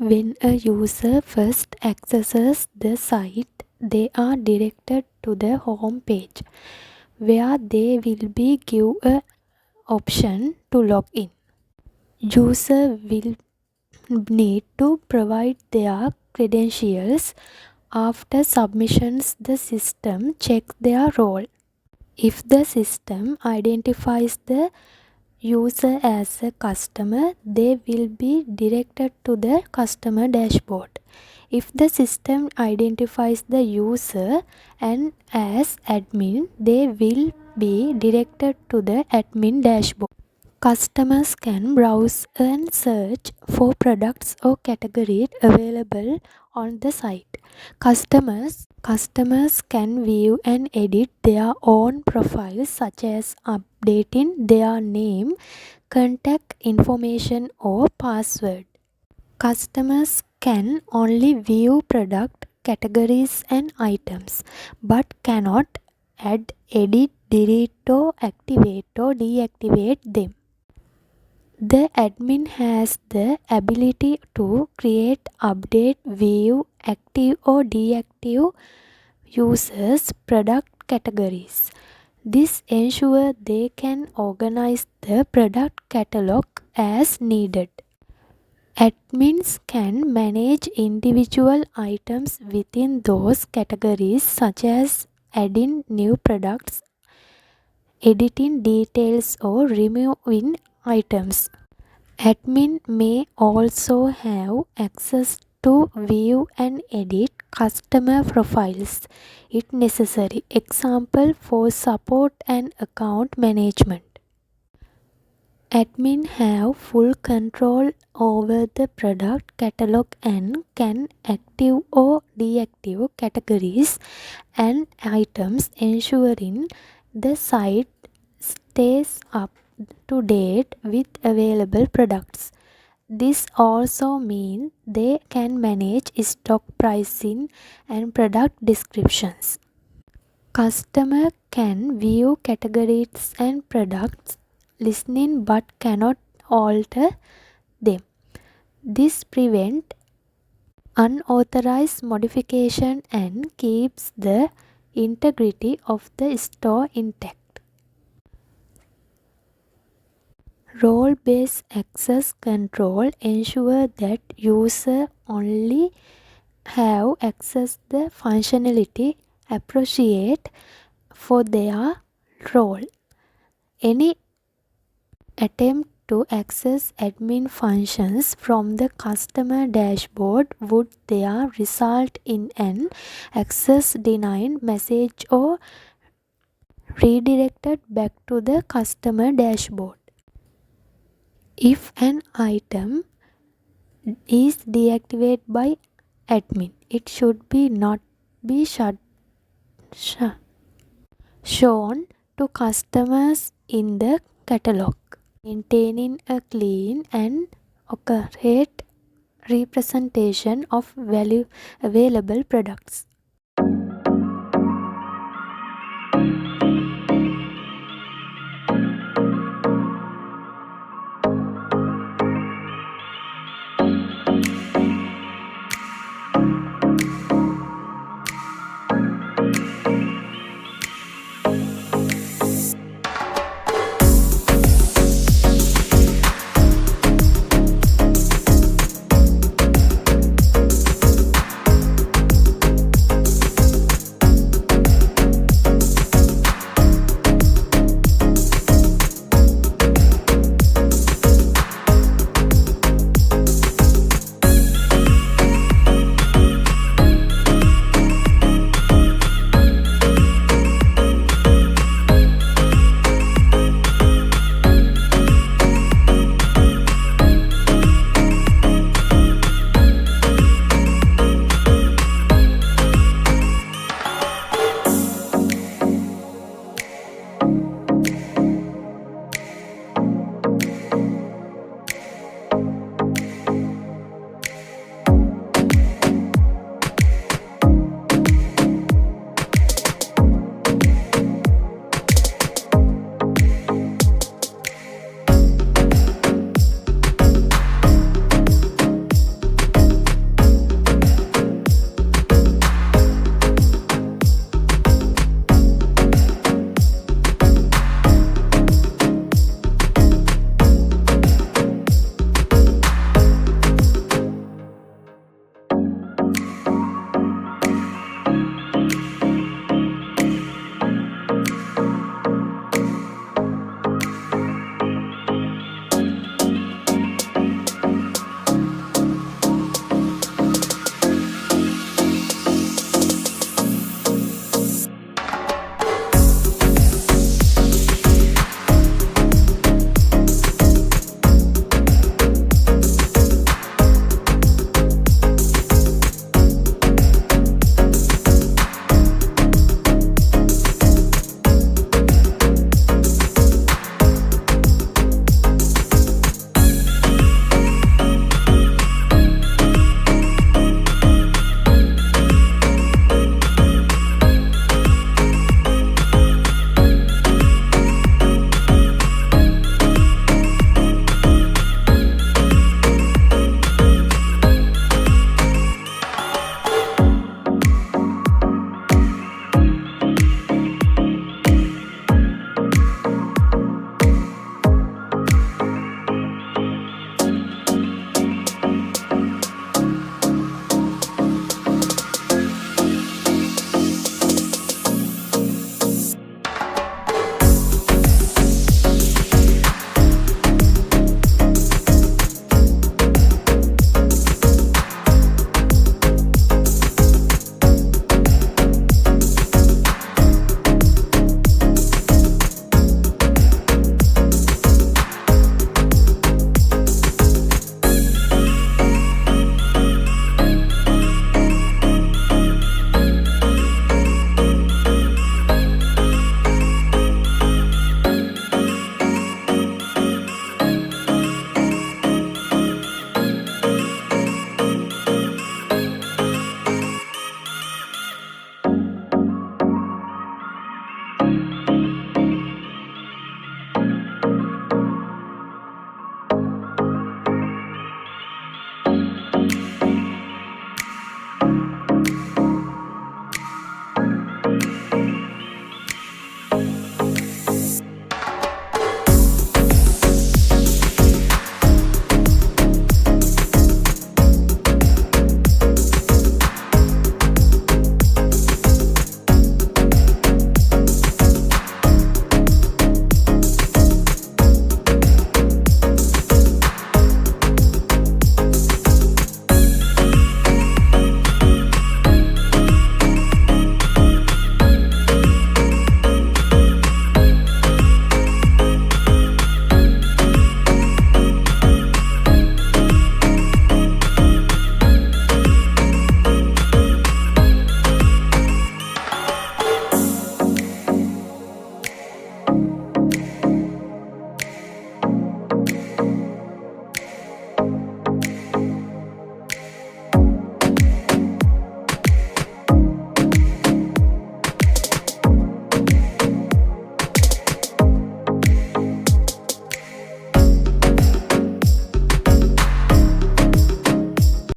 When a user first accesses the site, they are directed to the home page, where they will be given an option to log in. User will need to provide their credentials. After submissions, the system checks their role. If the system identifies the user as a customer, they will be directed to the customer dashboard. If the system identifies the user and as admin, they will be directed to the admin dashboard. Customers can browse and search for products or categories available on the site. Customers can view and edit their own profiles, such as updating their name, contact information, or password. Customers can only view product categories and items, but cannot add, edit, delete, or activate or deactivate them. The admin has the ability to create, update, view, active or deactive users' product categories. This ensures they can organize the product catalog as needed. Admins can manage individual items within those categories, such as adding new products, editing details, or removing items. Admin may also have access to view and edit customer profiles if necessary. Example for support and account management. Admin have full control over the product catalog and can active or deactive categories and items, ensuring the site stays up to date with available products. This also means they can manage stock pricing and product descriptions. Customer can view categories and products listening but cannot alter them. This prevents unauthorized modification and keeps the integrity of the store intact. Role-based access control ensures that users only have access the functionality appropriate for their role. Any attempt to access admin functions from the customer dashboard would there result in an access denied message or redirected back to the customer dashboard. If an item is deactivated by admin, it should be not be shown to customers in the catalog. Maintaining a clean and accurate representation of available products.